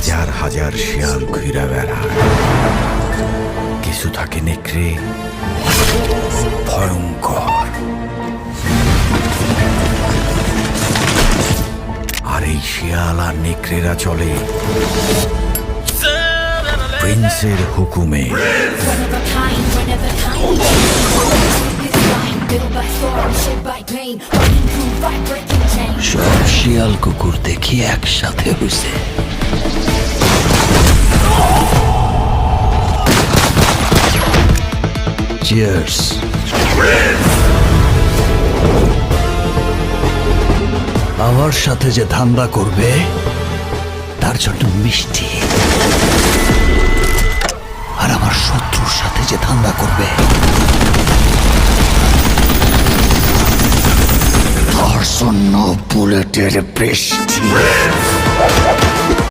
হাজার হাজার শিয়াল ঘুরে বেড়ায়। কিছু থাকে নেকড়ে, ভয়ঙ্কর। আর এই শিয়াল আর নেকড়েরা চলে প্রিন্সের হুকুমে। সব শিয়াল কুকুর দেখি একসাথে হইছে। চিয়ার্স। আমার সাথে যে ধান্দা করবে তার জন্য মিষ্টি, আর আমার শত্রুর সাথে যে ধান্দা করবে তার জন্য বুলেটের বৃষ্টি।